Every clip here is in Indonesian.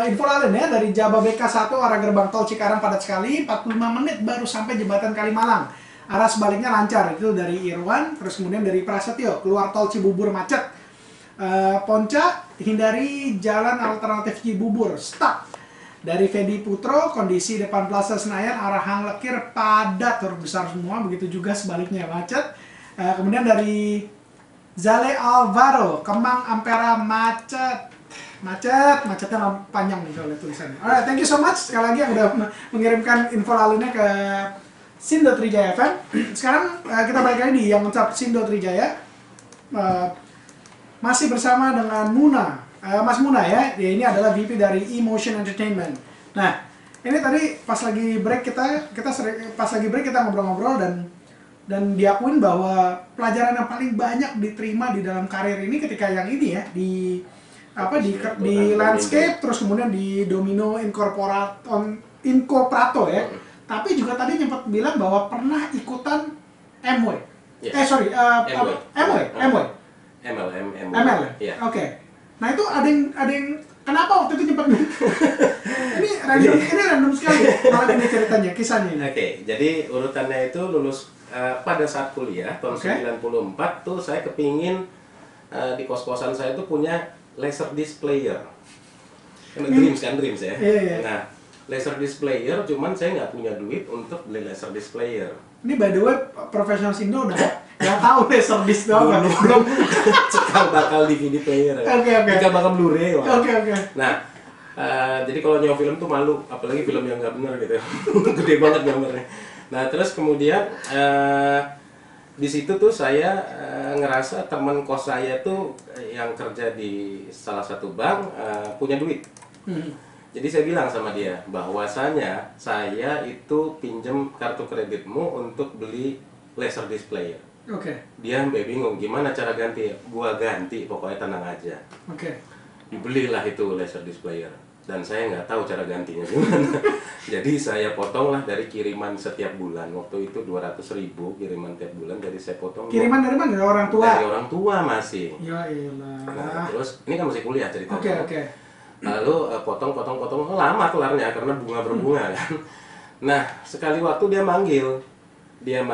info lain ya, dari Jababeka 1 arah gerbang tol Cikarang padat sekali, 45 menit baru sampai jembatan Kalimalang. Arah sebaliknya lancar, itu dari Irwan. Terus kemudian dari Prasetyo, keluar tol Cibubur macet. Ponca, hindari jalan alternatif Cibubur, stuck. Dari Fedi Putro, kondisi depan Plaza Senayan arah Hang Lekir padat, huruf besar semua, begitu juga sebaliknya macet. Kemudian dari Zale Alvaro, Kemang Ampera macetnya panjang nih soalnya tulisannya. Alright, thank you so much sekali lagi yang udah mengirimkan info lalunya ke Sindo Trijaya FM. Sekarang kita balik lagi di yang ucap Sindo Trijaya. Masih bersama dengan Muna. Mas Muna ya, ini adalah VP dari Emotion Entertainment. Nah, ini tadi pas lagi break kita ngobrol-ngobrol dan diakuin bahwa pelajaran yang paling banyak diterima di dalam karir ini ketika yang ini ya di landscape, terus kemudian di Domino Incorporato ya. Tapi juga tadi nyempet bilang bahwa pernah ikutan MW. Yes. MW. ML ya? Yeah. Oke. Nah itu ada yang kenapa waktu itu nyempet ini random sekali malah ini ceritanya, kisahnya ini. Oke, jadi urutannya itu lulus pada saat kuliah tahun 94 tuh saya kepingin di kos-kosan saya tuh punya laser disc player. Dreams ya. Yeah. Nah, laser disc player, cuman saya nggak punya duit untuk beli laser disc player. Ini by the way, profesional Sindo udah nggak tahu laser disc doang belum cikal bakal DVD player. Oke. Cikal bakal Blu-ray. Oke. Nah, jadi kalau nyewa film tuh malu, apalagi film yang nggak benar gitu. Gede banget gambarnya. Nah, terus kemudian di situ tuh saya ngerasa teman kos saya tuh yang kerja di salah satu bank punya duit. Jadi saya bilang sama dia bahwasanya saya itu pinjem kartu kreditmu untuk beli laser disc player. Oke. Dia sampai bingung gimana cara ganti. Gua ganti, pokoknya tenang aja. Oke. Dibelilah itu laser disc player. Dan saya nggak tahu cara gantinya gimana. Jadi saya potonglah dari kiriman setiap bulan. Waktu itu 200.000 kiriman tiap bulan. Jadi saya potong. Kiriman dari mana? Dari orang tua? Dari orang tua masih. Ya iyalah. Nah, terus ini kan masih kuliah ceritanya. Oke. Lalu potong lama kelarnya karena bunga berbunga kan. Nah, sekali waktu dia manggil, dia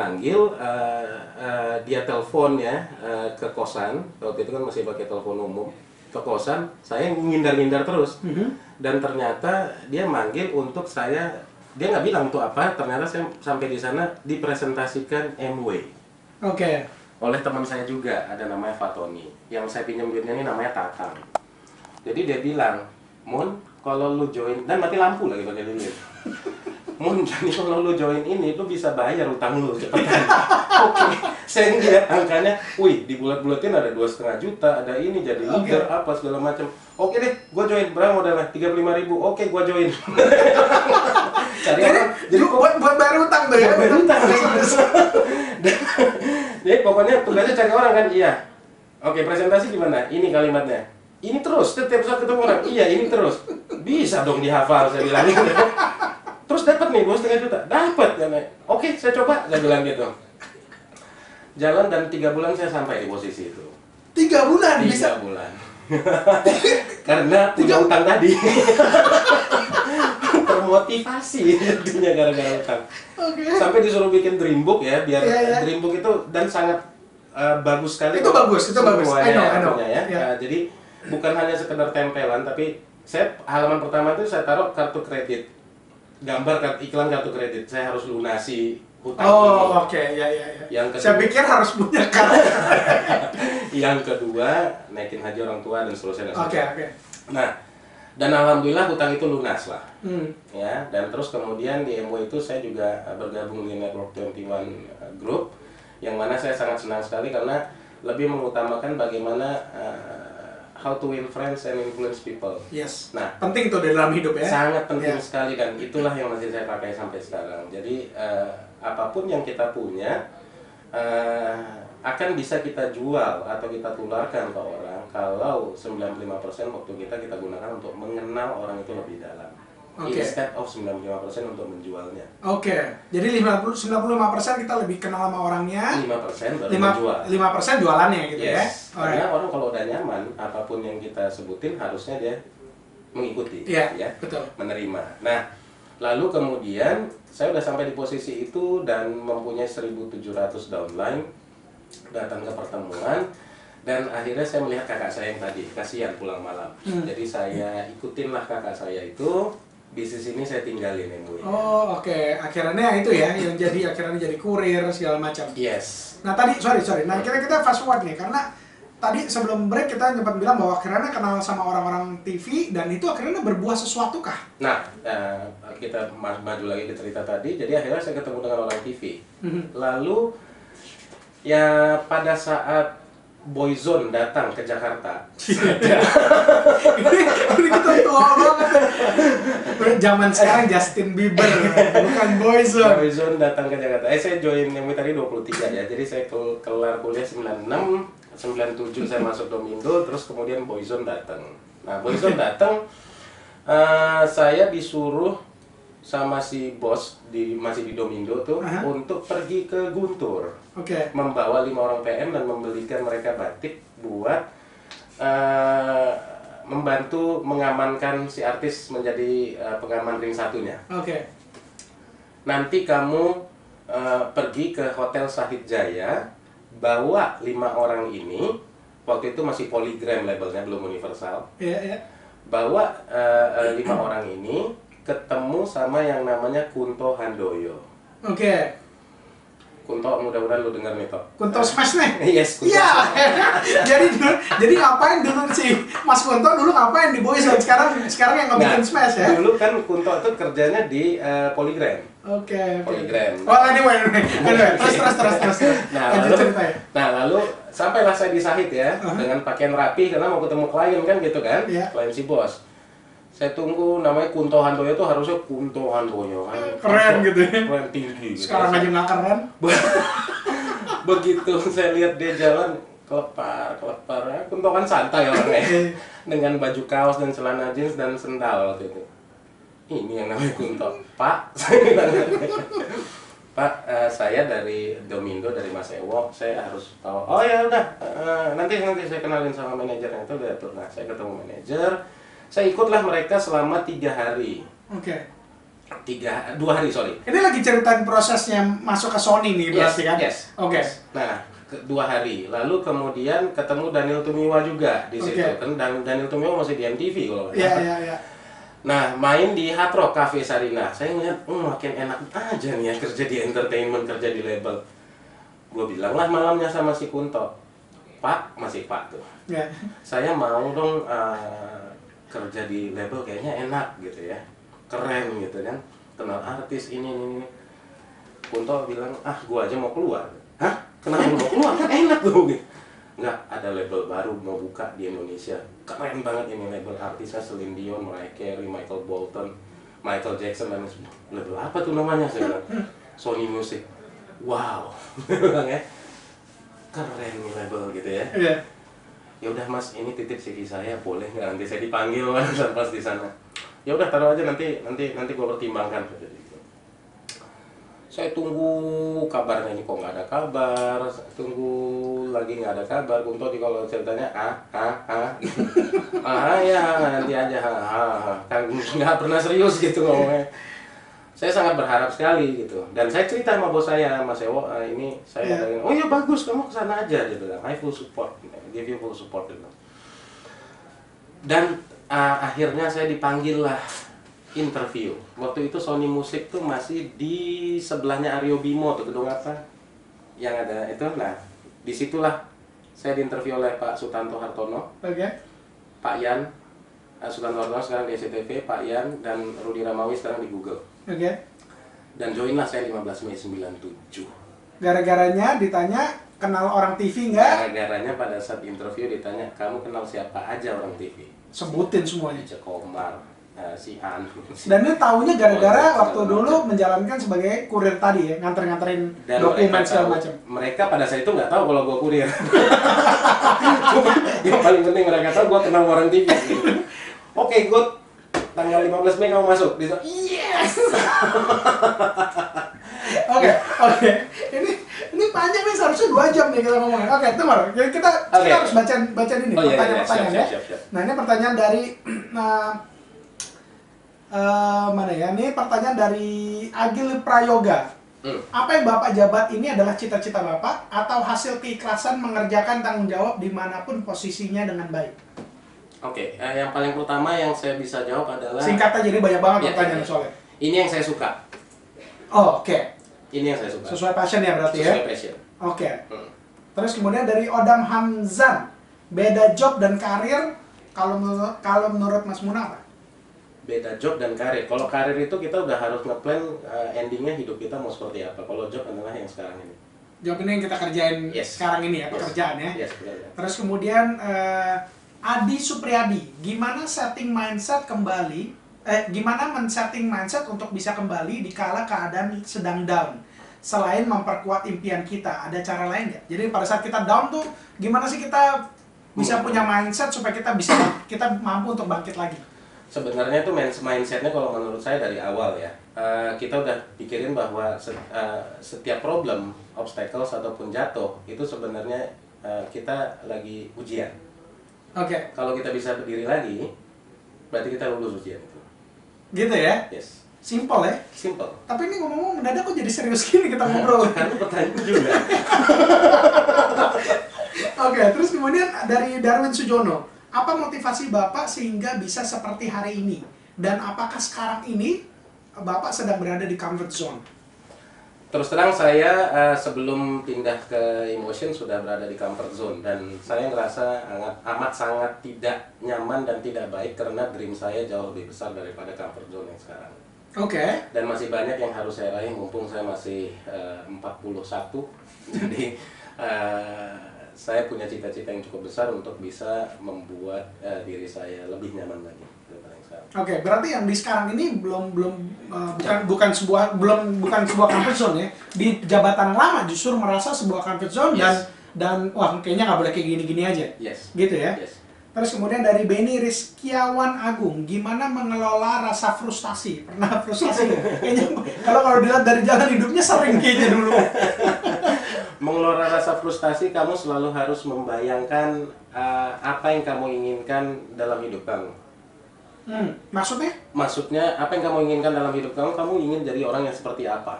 telepon ya ke kosan. Waktu itu kan masih pakai telepon umum. Ke kosan, saya ngindar-ngindar terus. Dan ternyata dia manggil untuk saya, dia nggak bilang untuk apa. Ternyata saya sampai di sana dipresentasikan MW. Oke. Oleh teman saya juga, ada namanya Fatoni. Yang saya pinjam duitnya ini namanya Tatang. Jadi dia bilang, Mun, kalau lu join, dan mati lampu lagi pakai duit. Mun, jadi kalau lu join ini, lu bisa bayar utang lu cepetan. Oke, saya ngeliat angkanya, wih, di bulat-bulatin ada 2,5 juta, ada ini jadi leader apa segala macam. Oke deh, gua join, berapa modalnya? 35.000. Oke, gua join. Cari orang, jadi buat bayar utang tuh ya. Bayar utang. Jadi pokoknya tugasnya cari orang kan, iya. Oke, presentasi gimana? Ini kalimatnya. Ini terus, setiap saat ketemu orang, iya ini terus. Bisa dong dihafal, saya bilang gitu. Terus dapat nih 2,5 juta, dapat kan? Oke, saya coba, saya bilang gitu. Jalan dan 3 bulan saya sampai di posisi itu. 3 bulan 3 bisa? bulan. Karena punya utang tadi. Termotivasi jadinya gara-gara utang. Sampai disuruh bikin dream book ya, biar dream book itu dan sangat bagus sekali. Itu bagus. I know. Ya. Jadi bukan hanya sekedar tempelan, tapi saya halaman pertama itu saya taruh kartu kredit, gambar iklan kartu kredit. Saya harus lunasi hutang ini. Oke. Ya. Yang kedua, saya pikir harus punya kartu. Yang kedua, naikin haji orang tua dan seterusnya. Oke. Nah, dan alhamdulillah hutang itu lunas lah. Ya, dan terus kemudian di MW itu saya juga bergabung di Network 21 Group, yang mana saya sangat senang sekali karena lebih mengutamakan bagaimana how to win friends and influence people. Yes. Nah, penting tuh dalam hidup ya. Sangat penting sekali, dan itulah yang masih saya pakai sampai sekarang. Jadi apapun yang kita punya akan bisa kita jual atau kita tularkan ke orang kalau 95% waktu kita gunakan untuk mengenal orang itu lebih dalam. Instead of 95% untuk menjualnya. Jadi 95% kita lebih kenal sama orangnya. 5% baru menjual. 5% jualannya gitu ya. Karena orang kalau udah nyaman, apapun yang kita sebutin harusnya dia mengikuti, Iya, ya, betul. menerima. Nah, lalu kemudian saya udah sampai di posisi itu dan mempunyai 1.700 downline, datang ke pertemuan, dan akhirnya saya melihat kakak saya yang tadi, kasihan pulang malam. Jadi saya ikutin lah kakak saya itu, bisnis ini saya tinggalin yang mulia. Oh, oke. Akhirnya itu ya, yang akhirnya jadi kurir segala macam. Yes. Nah tadi, sorry. Nah kita fast forward nih, karena tadi sebelum break kita sempat bilang bahwa akhirnya kenal sama orang-orang TV dan itu akhirnya berbuah sesuatu kah? Nah, kita maju lagi ke cerita tadi. Jadi akhirnya saya ketemu dengan orang TV. Lalu ya pada saat Boyzone datang ke Jakarta. ini kita tua banget. Zaman sekarang Justin Bieber, bukan Boyzone. Boyzone datang ke Jakarta. Saya join yang tadi 23 ya. Jadi saya kelar kuliah 96, 97 saya masuk Domindo, terus kemudian Boyzone datang. Nah, Boyzone datang, saya disuruh sama si bos masih di Domindo tuh untuk pergi ke Guntur, membawa 5 orang PM dan membelikan mereka batik buat membantu mengamankan si artis menjadi pengaman ring satunya. Nanti kamu pergi ke Hotel Sahid Jaya, bawa 5 orang ini, waktu itu masih Polygram labelnya, belum Universal. Bawa 5 orang ini ketemu sama yang namanya Kunto Handoyo. Kunto, mudah-mudahan lu dengar nih, Tok. Kunto Smash nih? Yes, Kunto. Iya. jadi ngapain dulu si Mas Kunto dulu ngapain di Boyzone? Sekarang yang ngebikin Smash ya? Dulu kan Kunto itu kerjanya di Polygram. Polygram. Oh, anyway. Terus. Nah, lalu sampailah saya di Sahid ya, dengan pakaian rapi karena mau ketemu klien kan gitu kan, klien si bos. Saya tunggu, namanya Kunto Handoyo itu harusnya Kunto Handoyo kan. Keren gitu ya. Keren tinggi gitu. Sekarang aja nggak keren. Begitu saya lihat dia jalan kelepar. Kunto kan santai orangnya. Dengan baju kaos dan celana jeans dan sendal waktu itu. Ini yang namanya Kunto. Pak, saya bilang, Pak, saya dari Domindo, dari Mas Ewo, saya harus tahu. Oh ya udah, nanti saya kenalin sama manajernya itu udah atur. Nah, saya ketemu manajer. Saya ikutlah mereka selama 3 hari. 2 hari, sorry. Ini lagi ceritain prosesnya masuk ke Sony nih berarti kan? Yes. Nah, 2 hari. Lalu kemudian ketemu Daniel Tumiwa juga di situ. Kan Daniel Tumiwa masih di MTV kalau nggak salah. Iya. Nah, main di Hard Rock Cafe Sarina. Saya ngeliat, makin enak aja nih ya kerja di entertainment, kerja di label. Gue bilang lah malamnya sama si Kunto, Pak, masih Pak tuh. Saya mau dong kerja di label kayaknya enak gitu ya, keren gitu kan, kenal artis ini. Kunto bilang, gua aja mau keluar. Hah? Kenapa mau keluar? Kan enak loh gitu. Enggak, ada label baru mau buka di Indonesia, keren banget ini label, artisnya Celine Dion, Mariah Carey, Michael Bolton, Michael Jackson dan semua. Label apa tuh namanya? Saya bilang, Sony Music. Wow, bilang ya, keren nih label gitu ya. Ya udah Mas, ini titip CV saya, boleh nggak nanti saya dipanggil Mas pas di sana? Ya udah taruh aja, nanti gua pertimbangkan. Saya tunggu kabarnya, ini kok nggak ada kabar, tunggu lagi nggak ada kabar. Kunto di kalau ceritanya ya nanti aja kan nggak pernah serius gitu ngomongnya. Saya sangat berharap sekali gitu, dan saya cerita sama bos saya, Mas Ewo, ini saya katakan, oh iya bagus, kamu kesana aja gitu kan, I full support, give you full support gitu. Dan akhirnya saya dipanggil lah interview. Waktu itu Sony Music tuh masih di sebelahnya Aryo Bimo tuh, gedung apa yang ada itu. Nah, disitulah saya diinterview oleh Pak Sutanto Hartono, Pak Yan. Sutanto Hartono sekarang di SCTV, Pak Yan dan Rudi Ramawi sekarang di Google. Dan join lah saya 15 Mei 97. Gara-garanya ditanya kenal orang TV nggak? Gara-garanya pada saat interview ditanya, kamu kenal siapa aja orang TV? Sebutin semuanya. Cek Komar, si An. Dan ini taunya gara-gara waktu dulu menjalankan sebagai kurir tadi ya, nganter-nganterin dokumen segala macam. Mereka pada saat itu nggak tahu kalau gua kurir. Yang paling penting mereka tahu gua kenal orang TV. Oke, good. Tanggal 15 Mei kamu masuk. Dia bilang, yes. Oke. Ini panjang nih, seharusnya 2 jam nih kita ngomongin. Oke, tunggu. Jadi kita harus baca ini pertanyaan-pertanyaan ya. Siap. Nah, ini pertanyaan dari Mana ya? Ini pertanyaan dari Agil Prayoga. Apa yang Bapak jabat ini adalah cita-cita Bapak atau hasil keikhlasan mengerjakan tanggung jawab dimanapun posisinya dengan baik? Oke, yang paling pertama yang saya bisa jawab adalah Singkat aja, jadi banyak banget Ya, pertanyaan ya. soalnya. Ini yang saya suka. Oh, oke. Ini yang saya suka. Sesuai passion ya berarti ya? Sesuai passion. Oke. Hmm. Terus kemudian dari Odam Hamzan, beda job dan karir kalau menurut Mas Muna apa? Beda job dan karir. Kalau karir itu kita udah harus ngeplan endingnya hidup kita mau seperti apa. Kalau job adalah yang sekarang ini. Job ini yang kita kerjain Yes. sekarang ini ya, Yes. pekerjaan ya. Yes, betul. Terus kemudian Adi Supriyadi, gimana setting mindset kembali? Gimana men-setting mindset untuk bisa kembali dikala keadaan sedang down? Selain memperkuat impian kita, ada cara lain nggak? Jadi pada saat kita down tuh, gimana sih kita bisa punya mindset supaya kita mampu untuk bangkit lagi? Sebenarnya itu mindsetnya kalau menurut saya dari awal ya. Kita udah pikirin bahwa setiap problem, obstacles ataupun jatuh itu sebenarnya kita lagi ujian. Oke, Kalau kita bisa berdiri lagi, berarti kita lulus ujian itu. gitu ya? Yes, Simple ya? simple. Tapi ini ngomong-ngomong mendadak kok jadi serius gini kita ngobrol. Kan pertanyaan juga. Oke, terus kemudian dari Darwin Sujono, apa motivasi Bapak sehingga bisa seperti hari ini? Dan apakah sekarang ini Bapak sedang berada di comfort zone? Terus terang saya sebelum pindah ke Emotion sudah berada di comfort zone dan saya ngerasa amat sangat tidak nyaman dan tidak baik karena dream saya jauh lebih besar daripada comfort zone yang sekarang. Oke. Dan masih banyak yang harus saya raih mumpung saya masih 41. Jadi saya punya cita-cita yang cukup besar untuk bisa membuat diri saya lebih nyaman lagi daripada yang sekarang. Oke, berarti yang di sekarang ini bukan sebuah comfort zone ya. Di jabatan lama justru merasa sebuah comfort zone Yes. dan wah kayaknya nggak boleh kayak gini-gini aja. Yes. Gitu ya. Yes. Terus kemudian dari Beni Rizkiawan Agung, gimana mengelola rasa frustasi? Pernah frustasi? Kayaknya kalau dilihat dari jalan hidupnya sering kayaknya dulu. Mengelola rasa frustasi, kamu selalu harus membayangkan apa yang kamu inginkan dalam hidup kamu. Maksudnya? Maksudnya, apa yang kamu inginkan dalam hidup kamu, kamu ingin jadi orang yang seperti apa.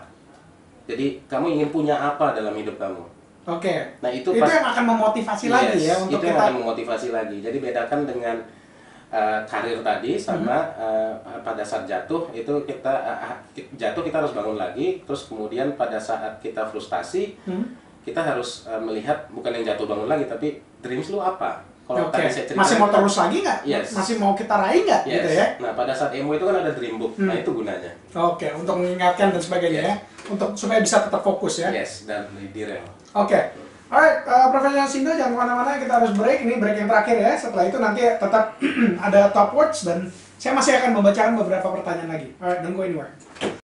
Jadi, kamu ingin punya apa dalam hidup kamu. Oke. Nah, itu yang akan memotivasi lagi ya untuk itu yang kita. akan memotivasi lagi. Jadi, bedakan dengan karir tadi sama pada saat jatuh, itu kita harus bangun lagi. Terus kemudian pada saat kita frustasi, kita harus melihat bukan yang jatuh bangun lagi, tapi dreams lu apa? Kalau Oke. tadi saya cerita, Masih mau terus lagi nggak? Yes. Masih mau kita raih nggak? Yes. Gitu ya? Nah, pada saat emo itu kan ada dream book. Nah, itu gunanya. Oke, untuk mengingatkan dan sebagainya Yes. ya. Supaya bisa tetap fokus ya. Yes, dan di rel. Oke. Alright, Profesor Sindo jangan kemana-mana, kita harus break. Ini break yang terakhir ya. Setelah itu nanti tetap ada top words dan saya masih akan membacakan beberapa pertanyaan lagi. Alright, don't go anywhere.